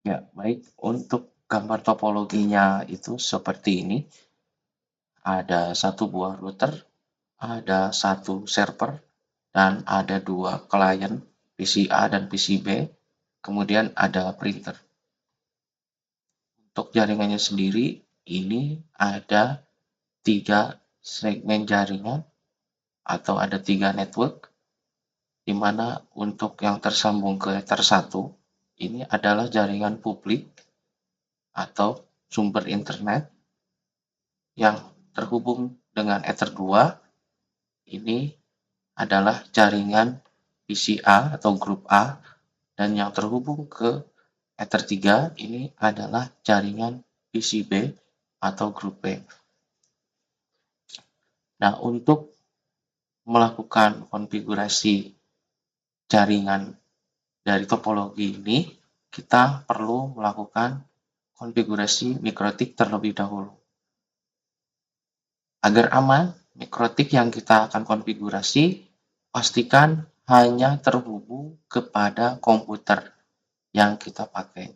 Ya, baik. Untuk gambar topologinya itu seperti ini. Ada satu buah router, ada satu server, dan ada dua klien PC A dan PC B. Kemudian ada printer. Untuk jaringannya sendiri, ini ada tiga segmen jaringan atau ada tiga network, di mana untuk yang tersambung ke Ether 1, ini adalah jaringan publik atau sumber internet yang terhubung dengan Ether 2, ini adalah jaringan PCA atau grup A, dan yang terhubung ke Ether 3 ini adalah jaringan PCB atau grup B. Nah, untuk melakukan konfigurasi jaringan dari topologi ini, kita perlu melakukan konfigurasi mikrotik terlebih dahulu. Agar aman, mikrotik yang kita akan konfigurasi, pastikan hanya terhubung kepada komputer yang kita pakai.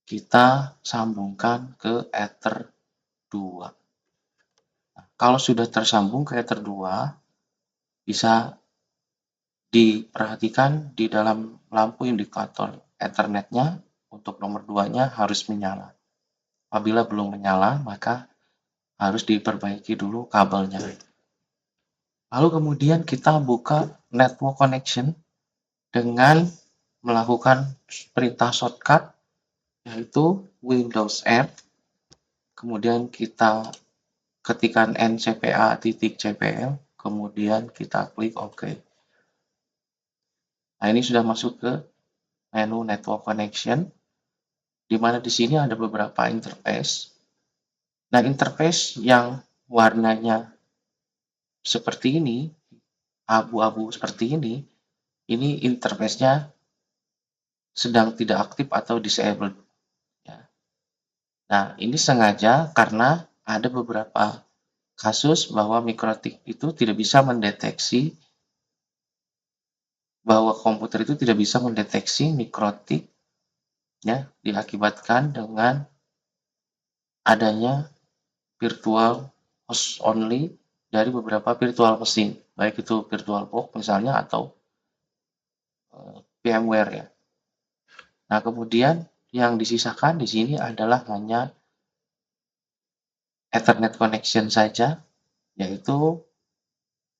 Kita sambungkan ke Ether 2. Nah, kalau sudah tersambung ke Ether 2, bisa diperhatikan di dalam lampu indikator Ethernet-nya untuk nomor 2-nya harus menyala. Apabila belum menyala, maka harus diperbaiki dulu kabelnya. Lalu kemudian kita buka network connection dengan melakukan perintah shortcut, yaitu Windows R, kemudian kita ketikkan ncpa.cpl, kemudian kita klik OK. Nah, ini sudah masuk ke menu network connection, di mana di sini ada beberapa interface. Nah, interface yang warnanya seperti ini, abu-abu seperti ini interface-nya sedang tidak aktif atau disabled. Ya. Nah, ini sengaja karena ada beberapa kasus bahwa mikrotik itu tidak bisa mendeteksi, bahwa komputer itu tidak bisa mendeteksi mikrotik, ya, diakibatkan dengan adanya virtual host only dari beberapa virtual machine, baik itu virtual box misalnya atau VMware ya. Nah, kemudian yang disisakan di sini adalah hanya Ethernet connection saja, yaitu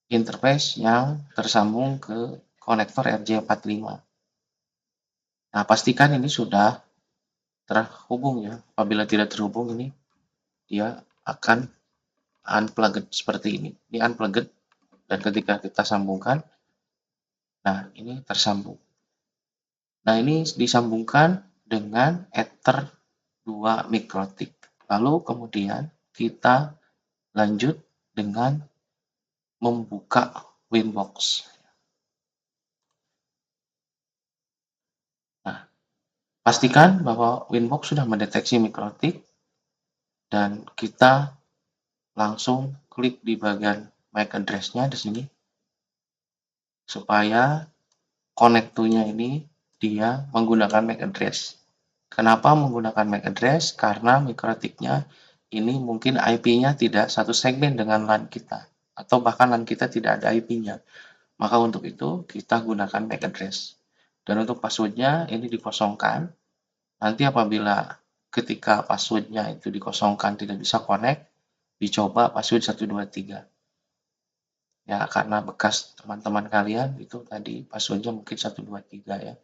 interface yang tersambung ke konektor RJ45. Nah, pastikan ini sudah terhubung ya. Apabila tidak terhubung, ini dia akan unplugged seperti ini. Ini unplugged, dan ketika kita sambungkan, nah ini tersambung. Nah, ini disambungkan dengan Ether 2 mikrotik. Lalu kemudian kita lanjut dengan membuka Winbox. Nah, pastikan bahwa Winbox sudah mendeteksi mikrotik, dan kita langsung klik di bagian MAC address-nya di sini, supaya connect to-nya ini dia menggunakan MAC address. Kenapa menggunakan MAC address? Karena mikrotiknya ini mungkin IP-nya tidak satu segmen dengan LAN kita, atau bahkan LAN kita tidak ada IP-nya. Maka untuk itu kita gunakan MAC address. Dan untuk password-nya ini dikosongkan. Nanti apabila ketika password-nya itu dikosongkan tidak bisa connect, dicoba password 123. Ya, karena bekas teman-teman kalian itu tadi password-nya mungkin 123 ya.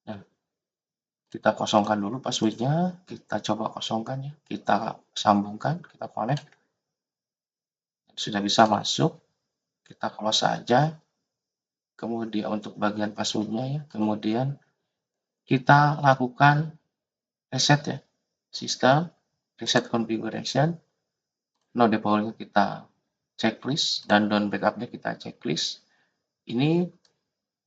Nah, kita kosongkan dulu password-nya, kita coba kosongkan ya, kita sambungkan, kita connect. Sudah bisa masuk, kita close saja. Kemudian untuk bagian password-nya ya, kemudian kita lakukan reset ya, sistem, reset configuration, no default-nya kita checklist, dan down backup-nya kita checklist. Ini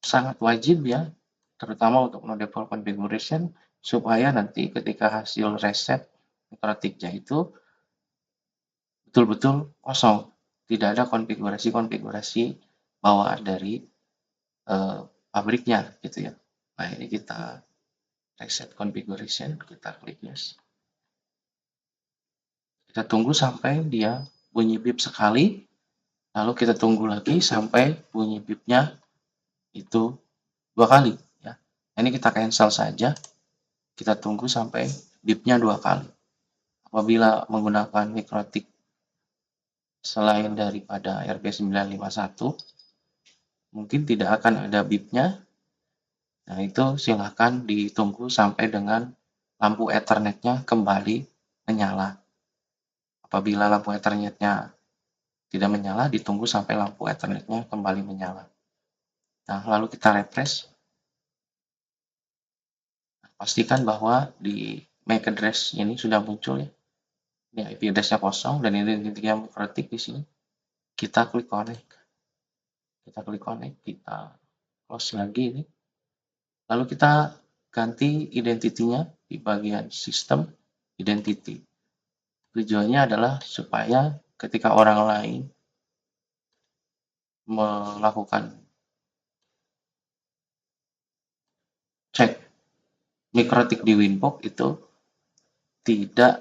sangat wajib ya, terutama untuk no default configuration, supaya nanti ketika hasil reset mikrotiknya itu betul-betul kosong, tidak ada konfigurasi-konfigurasi bawaan dari pabriknya gitu ya. Nah, ini kita reset configuration, kita klik yes. Kita tunggu sampai dia bunyi bip sekali, lalu kita tunggu lagi sampai bunyi bipnya itu 2 kali ya. Ini kita cancel saja. Kita tunggu sampai bipnya 2 kali. Apabila menggunakan mikrotik selain daripada RB951, mungkin tidak akan ada bipnya. Nah, itu silahkan ditunggu sampai dengan lampu Ethernetnya kembali menyala. Apabila lampu Ethernetnya tidak menyala, ditunggu sampai lampu Ethernetnya kembali menyala. Nah, lalu kita refresh. Pastikan bahwa di MAC address ini sudah muncul ya. Ini IP address-nya kosong dan ini identiknya mikrotik di sini. Kita klik connect. Kita close lagi ini. Lalu kita ganti identitinya di bagian sistem identity. Tujuannya adalah supaya ketika orang lain melakukan cek mikrotik di Winbox itu tidak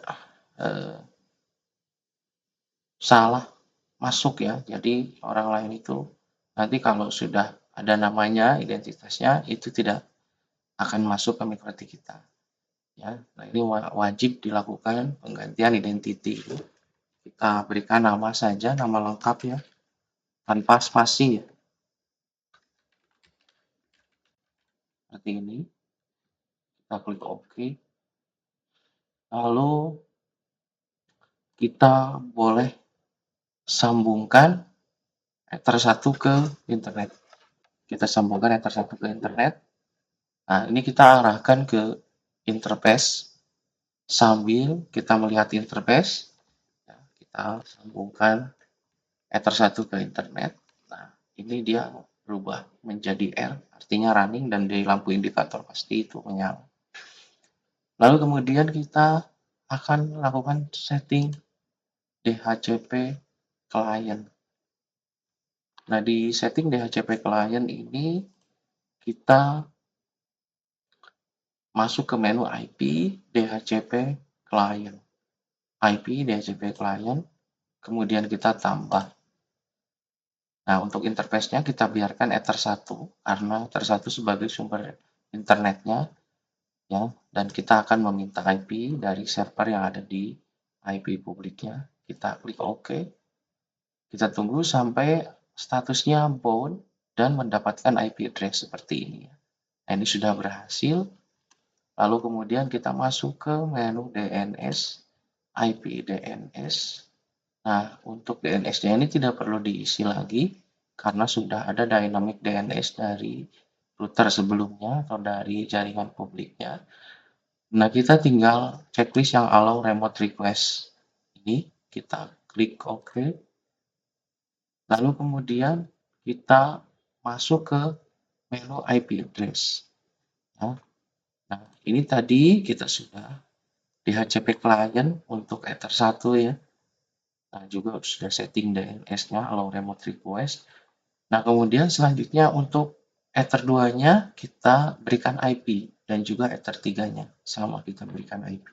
salah masuk ya. Jadi orang lain itu nanti kalau sudah ada namanya, identitasnya, itu tidak akan masuk ke mikrotik kita. Ya, nah ini wajib dilakukan penggantian identity. Kita berikan nama saja, nama lengkap ya, tanpa spasi ya. Seperti ini. Kita klik OK. Lalu kita boleh sambungkan Ether 1 ke internet. Kita sambungkan Ether 1 ke internet. Nah, ini kita arahkan ke interface sambil kita melihat interface. Ya, kita sambungkan Ether 1 ke internet. Nah, ini dia berubah menjadi R, artinya running, dan di lampu indikator pasti itu menyala. Lalu kemudian kita akan lakukan setting DHCP client. Nah, di setting DHCP client ini kita masuk ke menu IP DHCP client. IP DHCP client, kemudian kita tambah. Nah, untuk interface-nya kita biarkan Ether 1 karena Ether 1 sebagai sumber internetnya ya, dan kita akan meminta IP dari server yang ada di IP publiknya. Kita klik OK. Kita tunggu sampai statusnya bound dan mendapatkan IP address seperti ini. Nah, ini sudah berhasil. Lalu kemudian kita masuk ke menu DNS, IP DNS. Nah, untuk DNS-nya ini tidak perlu diisi lagi karena sudah ada dynamic DNS dari router sebelumnya atau dari jaringan publiknya. Nah, kita tinggal checklist yang allow remote request. Ini kita klik OK. Lalu kemudian kita masuk ke menu IP address. Nah, ini tadi kita sudah DHCP client untuk Ether 1 ya. Nah, juga sudah setting DNS-nya, allow remote request. Nah, kemudian selanjutnya untuk Ether 2-nya kita berikan IP dan juga Ether 3-nya sama kita berikan IP.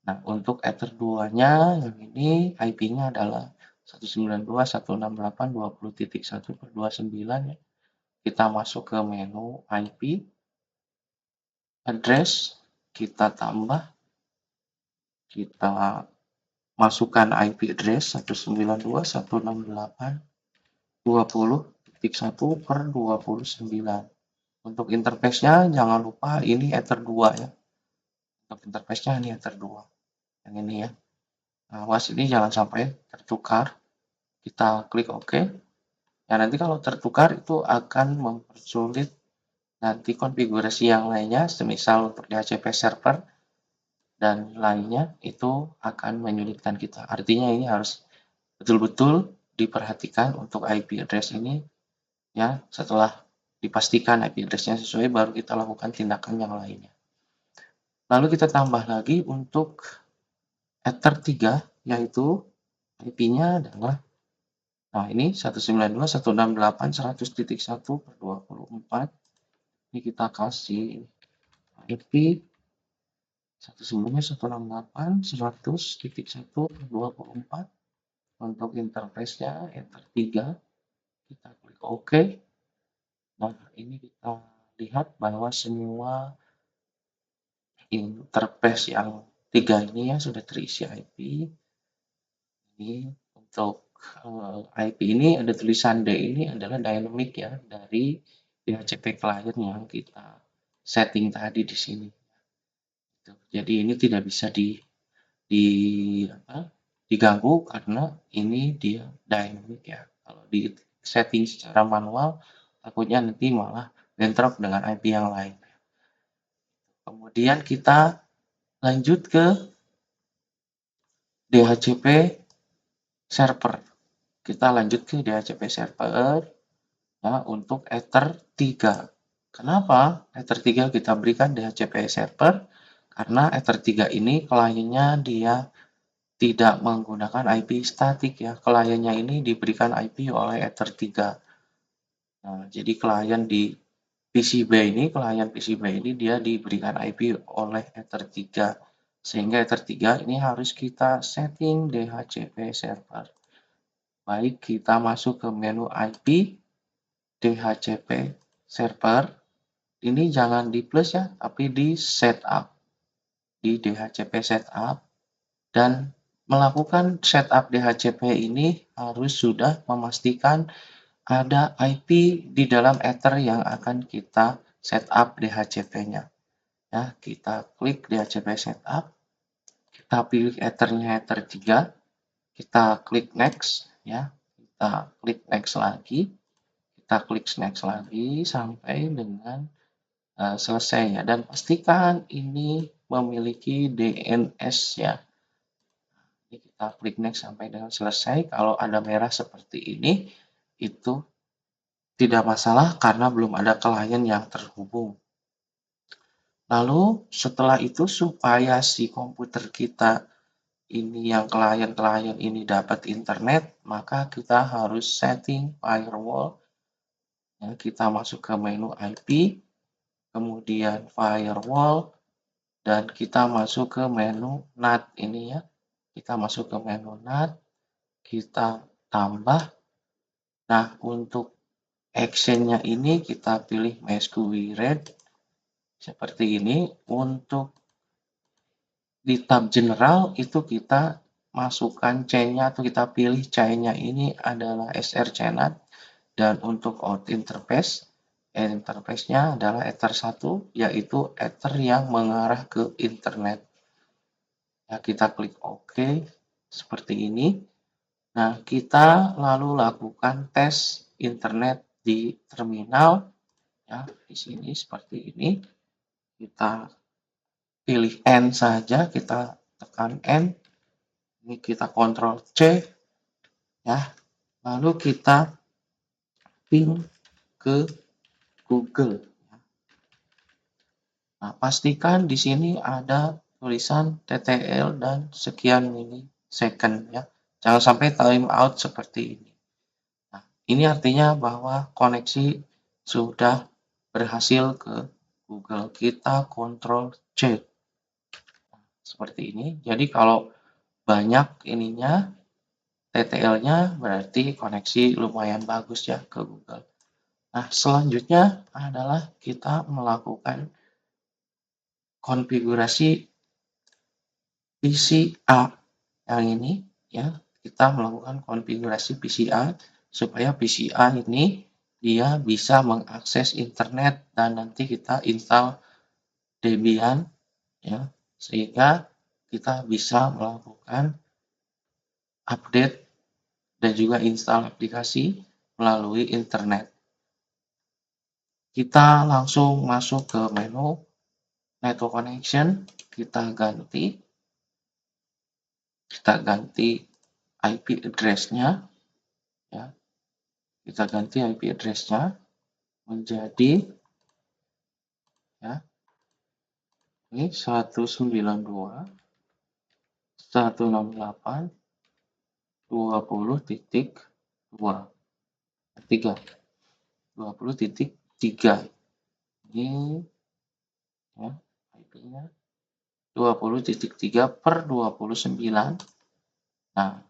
Nah, untuk Ether 2-nya yang ini IP-nya adalah 192.168.20.1/29 ya. Kita masuk ke menu IP address, kita tambah, kita masukkan IP address 192.168.20.1/29. Untuk interface-nya jangan lupa ini Ether 2 ya. Untuk interface-nya ini Ether 2. Yang ini ya. Nah, awas ini jangan sampai tertukar. Kita klik OK. Ya, nanti kalau tertukar itu akan mempersulit nanti konfigurasi yang lainnya, semisal untuk DHCP server dan lainnya itu akan menyulitkan kita. Artinya ini harus betul-betul diperhatikan untuk IP address ini ya. Setelah dipastikan IP address-nya sesuai baru kita lakukan tindakan yang lainnya. Lalu kita tambah lagi untuk Ether 3 yaitu IP-nya adalah ini 192.168.100.1/24. Ini kita kasih IP 192.168.100.1.24. Untuk interface-nya enter 3, kita klik OK. Nah, ini kita lihat bahwa semua interface yang 3 ini ya sudah terisi IP. Ini untuk IP ini ada tulisan D ini adalah dynamic ya dari DHCP client yang kita setting tadi di sini. Jadi ini tidak bisa diganggu karena ini dia dynamic ya. Kalau di setting secara manual takutnya nanti malah bentrok dengan IP yang lain. Kemudian kita lanjut ke DHCP server. Kita lanjut ke DHCP server ya, untuk Ether 3. Kenapa Ether 3 kita berikan DHCP server? Karena Ether 3 ini kliennya dia tidak menggunakan IP statik ya. Kliennya ini diberikan IP oleh Ether 3. Nah, jadi klien PCB ini dia diberikan IP oleh Ether 3. Sehingga Ether 3 ini harus kita setting DHCP server. Baik, kita masuk ke menu IP DHCP server. Ini jangan di plus ya, tapi di setup. Di DHCP setup. Dan melakukan setup DHCP ini harus sudah memastikan ada IP di dalam Ether yang akan kita setup DHCP-nya. Ya, kita klik DHCP setup, kita pilih Ether-nya Ether 3, kita klik next ya, kita klik next lagi, kita klik next lagi sampai dengan selesai ya, dan pastikan ini memiliki DNS ya. Ini kita klik next sampai dengan selesai. Kalau ada merah seperti ini, itu tidak masalah karena belum ada klien yang terhubung. Lalu setelah itu supaya si komputer kita ini yang klien-klien ini dapat internet, maka kita harus setting firewall. Ya, kita masuk ke menu IP, kemudian firewall, dan kita masuk ke menu NAT ini ya. Kita masuk ke menu NAT, kita tambah. Nah, untuk action-nya ini kita pilih mesh GUI red seperti ini. Untuk di tab general itu kita masukkan chain-nya atau kita pilih chain-nya ini adalah SR chainnat, dan untuk out interface-nya adalah Ether 1, yaitu Ether yang mengarah ke internet. Ya, kita klik OK seperti ini. Nah, kita lalu lakukan tes internet di terminal ya, di sini seperti ini. Kita pilih N saja, kita tekan N. Ini kita Ctrl C ya. Lalu kita ping ke Google. Nah, pastikan di sini ada tulisan TTL dan sekian milisecond ya. Jangan sampai time out seperti ini. Nah, ini artinya bahwa koneksi sudah berhasil ke Google. Kita Ctrl C. Seperti ini. Jadi kalau banyak ininya TTL-nya berarti koneksi lumayan bagus ya ke Google. Nah, selanjutnya adalah kita melakukan konfigurasi PCA yang ini ya. Kita melakukan konfigurasi PCA supaya PCA ini dia bisa mengakses internet dan nanti kita install Debian ya, sehingga kita bisa melakukan update dan juga install aplikasi melalui internet. Kita langsung masuk ke menu network connection, kita ganti IP address-nya ya. Kita ganti IP address-nya menjadi ya, ini 192.168.20.2 20.3 ini ya. IP-nya 20.3/29. Nah,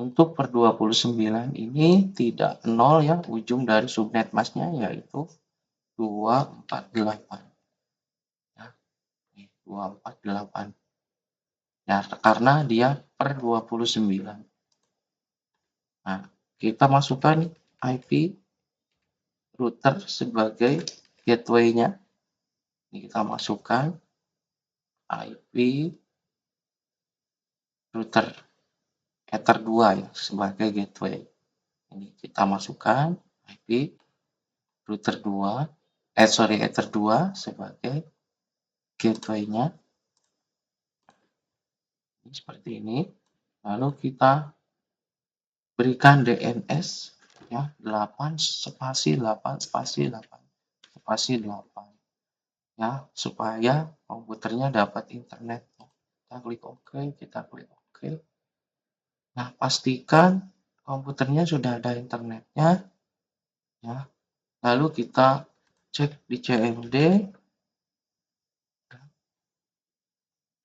untuk per 29 ini tidak 0 ya, ujung dari subnet masknya yaitu 248. Ya, 248. Ya, karena dia per 29. Nah, kita masukkan IP router sebagai gateway-nya. Ini kita masukkan IP router Ether 2 ya sebagai gateway. Ini kita masukkan IP router 2, Ether 2 sebagai gateway-nya. Ini seperti ini. Lalu kita berikan DNS ya 8 spasi 8 spasi 8 spasi 8 ya supaya komputernya dapat internet. Kita klik OK, kita klik OK. Nah, pastikan komputernya sudah ada internetnya ya. Lalu kita cek di CMD,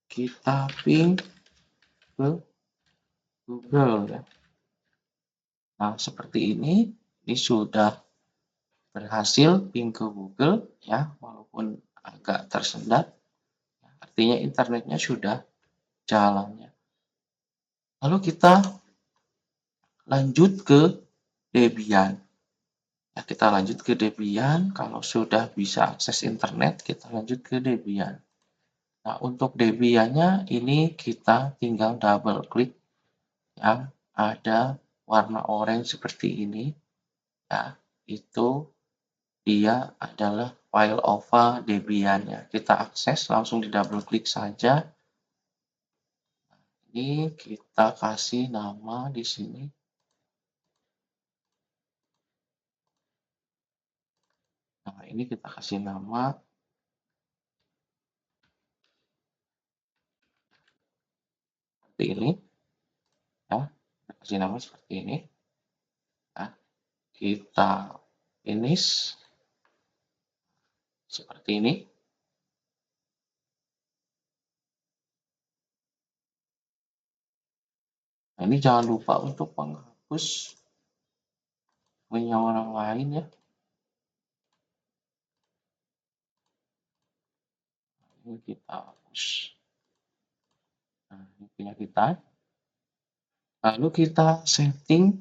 kita ping ke Google ya. Nah, seperti ini sudah berhasil ping ke Google ya, walaupun agak tersendat. Artinya internetnya sudah jalannya. Lalu kita lanjut ke Debian. Ya, kita lanjut ke Debian. Kalau sudah bisa akses internet, kita lanjut ke Debian. Nah, untuk Debian-nya ini kita tinggal double klik yang ada warna oranye seperti ini. Ya, itu dia adalah file OVA Debian-nya. Kita akses langsung di double klik saja. Ini kita kasih nama di sini. Nah, ini kita kasih nama seperti ini. Ya, kita kasih nama seperti ini. Nah, kita finish seperti ini. Nah, ini jangan lupa untuk menghapus punya orang lain ya. Ini kita hapus. Nah, ini punya kita. Lalu kita setting.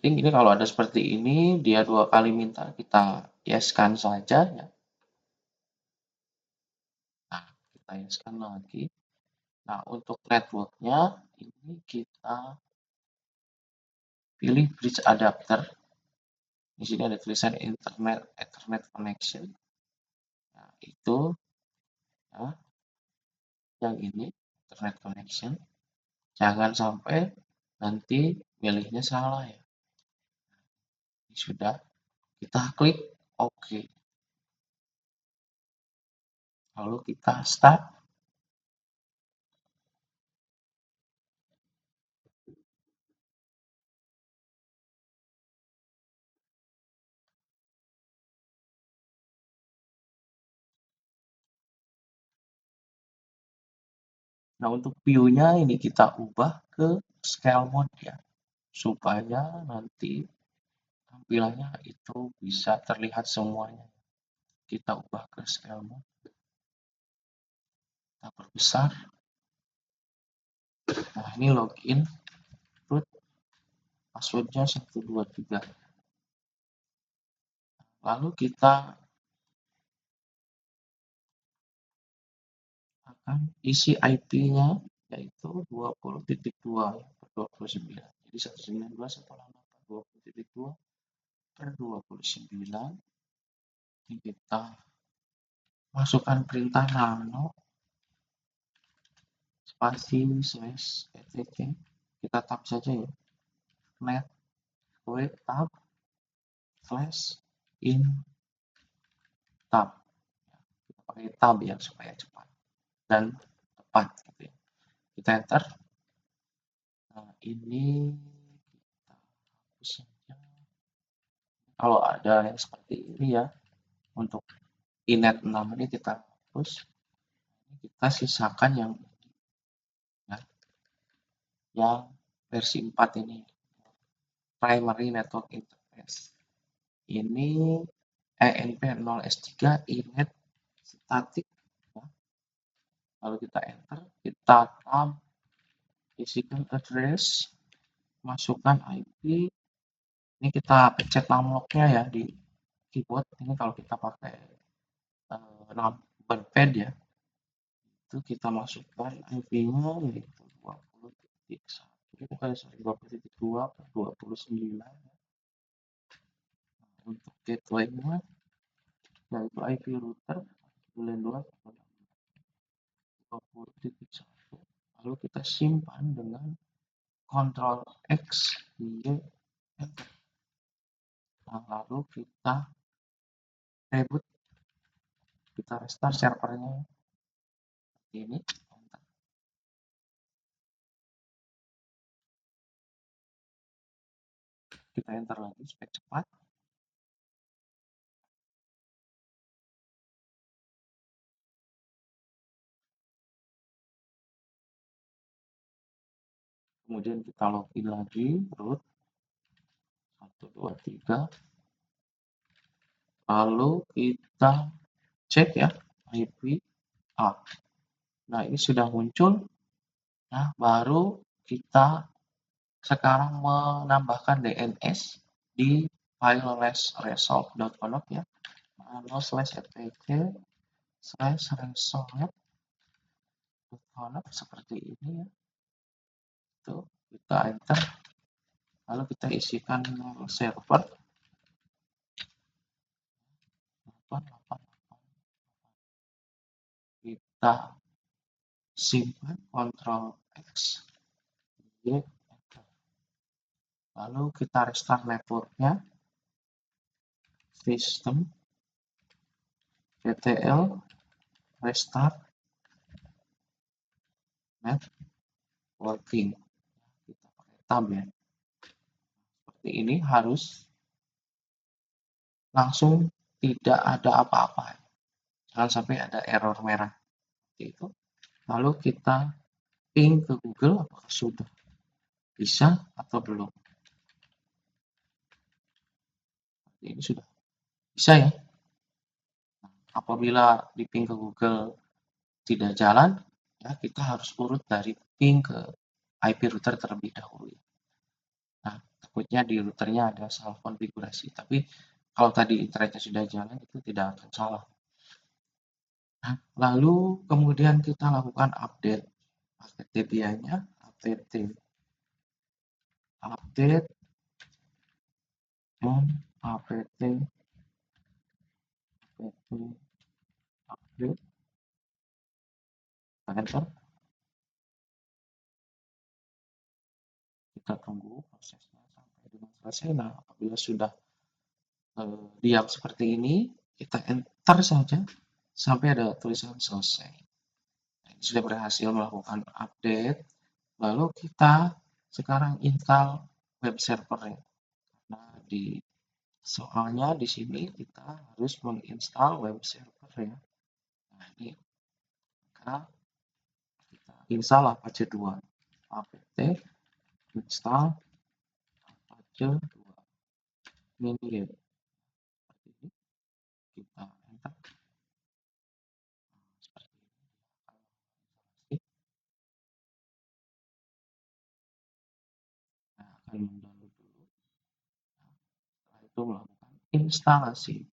Ini kalau ada seperti ini, dia 2 kali minta kita yes-kan saja ya. Nah, kita yes-kan lagi. Nah, untuk network-nya ini kita pilih bridge adapter. Di sini ada tulisan Ethernet connection. Nah, itu ya, yang ini Ethernet connection. Jangan sampai nanti milihnya salah ya. Ini sudah, kita klik OK. Lalu kita start. Nah, untuk view-nya ini kita ubah ke scale mode ya, supaya nanti tampilannya itu bisa terlihat semuanya. Kita ubah ke scale mode. Kita perbesar. Nah, ini login root, passwordnya 123. Lalu kita akan isi IP-nya yaitu 20.2 per 29. Jadi 192.168.20.2 per 29. Ini kita masukkan perintah nano spasi slash etc. Kita tab saja ya. Net web tab slash in tab. Kita pakai tab ya supaya cepat dan tepat gitu ya. Kita enter. Nah, ini kita hapus saja. Kalau ada yang seperti ini ya, untuk inet 6 ini kita hapus, kita sisakan yang ya, yang versi 4 ini, primary network interface. Ini ENP0S3 inet static, ya. Lalu kita enter, kita tab, isikan address, masukkan IP, ini kita pencet numlocknya ya di keyboard. Ini kalau kita pakai numberpad ya, itu kita masukkan IP-nya yaitu 20.1, 20.2 untuk gateway-nya yaitu IP router 20.1, lalu kita simpan dengan Ctrl X Y enter. Nah, lalu kita reboot, kita restart servernya seperti ini. Kita enter lagi supaya cepat. Kemudian kita login lagi, root 123, lalu kita cek ya IP A. Nah, ini sudah muncul. Nah, baru kita sekarang menambahkan DNS di file resolve.conf ya, /etc/resolve.conf seperti ini ya. Itu kita enter, lalu kita isikan server 888, kita simpan Ctrl X Y, lalu kita restart networknya, sistem ctl restart networking, kita pakai tab ya. Seperti ini harus langsung tidak ada apa-apa, jangan sampai ada error merah seperti itu. Lalu kita ping ke Google apakah sudah bisa atau belum. Ini sudah bisa ya. Apabila di ping ke Google tidak jalan, ya kita harus urut dari ping ke IP router terlebih dahulu. Nah, takutnya di routernya ada salah konfigurasi, tapi kalau tadi internetnya sudah jalan itu tidak akan salah. Nah, lalu kemudian kita lakukan update paket DPI-nya, apt update on apt update, kita enter, kita tunggu prosesnya sampai dengan selesai. Nah, apabila sudah diam seperti ini, kita enter saja sampai ada tulisan selesai. Nah, ini sudah berhasil melakukan update. Lalu kita sekarang install web server ya. Nah, soalnya di sini kita harus menginstal web server ya. Nah, ini maka kita install Apache 2. apt install Apache 2 mini. Seperti ini. Kita enter. Seperti ini. Nah, akan mendownload dulu. Setelah itu melakukan instalasi.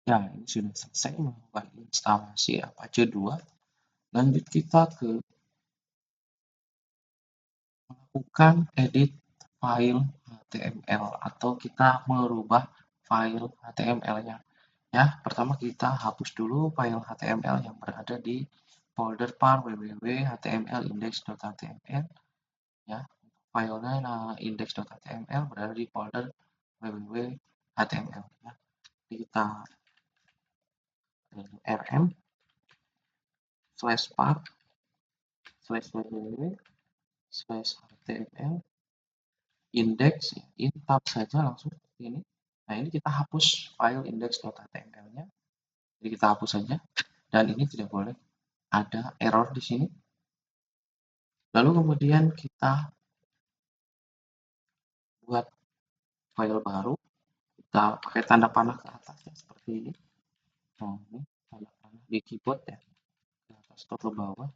Ya, ini sudah selesai melakukan instalasi Apache 2. Lanjut kita ke melakukan edit file HTML atau kita merubah file HTML-nya. Ya, pertama kita hapus dulu file HTML yang berada di folder var www.html-index.html. Ya, filenya index.html berada di folder www.html. Ya. Kita rm /var /www /html index in tab saja langsung ini. Nah, ini kita hapus file index.html-nya. Jadi kita hapus saja dan ini tidak boleh ada error di sini. Lalu kemudian kita buat file baru, kita pakai tanda panah ke atas ya, seperti ini. Nah, ini tanda panah di keyboard ya, ke atas atau ke bawah.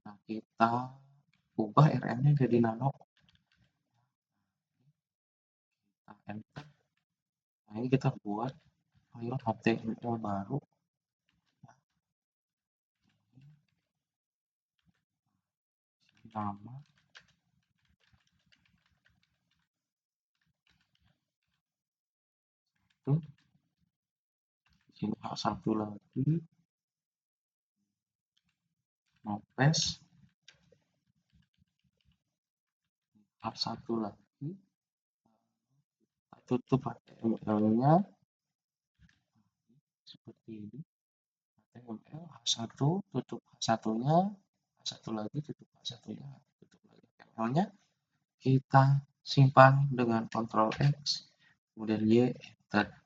Nah, kita ubah rm-nya jadi nano. Kita enter. Nah, ini kita buat file HTML baru. Nama itu di sini H1 lagi, mau paste H1 lagi, tutup HTML-nya seperti ini. HTML H1, tutup H1-nya, H1 lagi, tutup H1-nya, tutup lagi HTML-nya. Kita simpan dengan Ctrl X, kemudian Y, enter.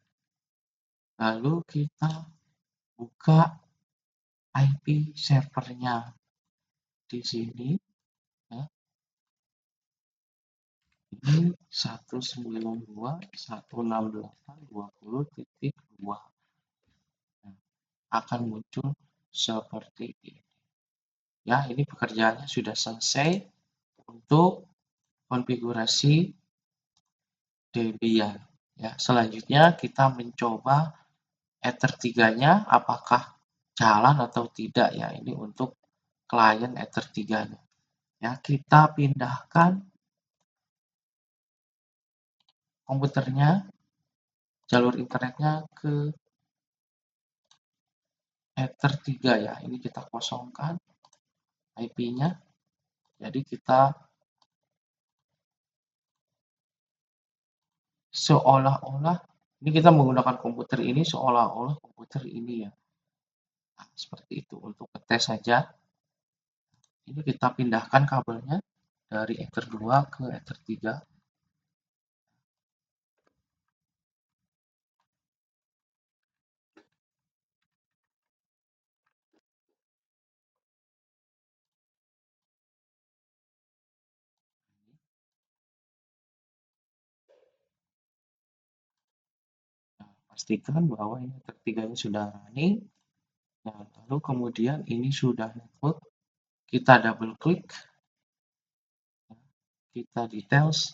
Lalu kita buka IP servernya di sini. Ya. Ini 192.168.20.2. Nah, akan muncul seperti ini. Ya, ini pekerjaannya sudah selesai untuk konfigurasi Debian. Ya, selanjutnya kita mencoba Ether 3-nya apakah jalan atau tidak ya. Ini untuk klien Ether 3-nya. Ya, kita pindahkan komputernya, jalur internetnya ke Ether 3 ya. Ini kita kosongkan IP-nya. Jadi kita seolah-olah ini kita menggunakan komputer ini seolah-olah komputer ini ya. Nah, seperti itu untuk ngetes saja. Ini kita pindahkan kabelnya dari Ether 2 ke Ether 3. Nah, pastikan bahwa ini Ether 3-nya sudah running. Nah, lalu kemudian ini sudah network. Kita double klik. Kita details.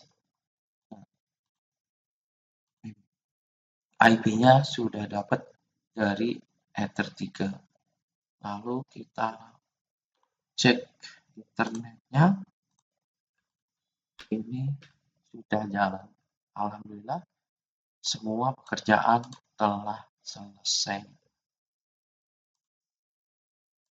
IP-nya sudah dapat dari Ether 3. Lalu kita cek internetnya. Ini sudah jalan. Alhamdulillah, semua pekerjaan telah selesai.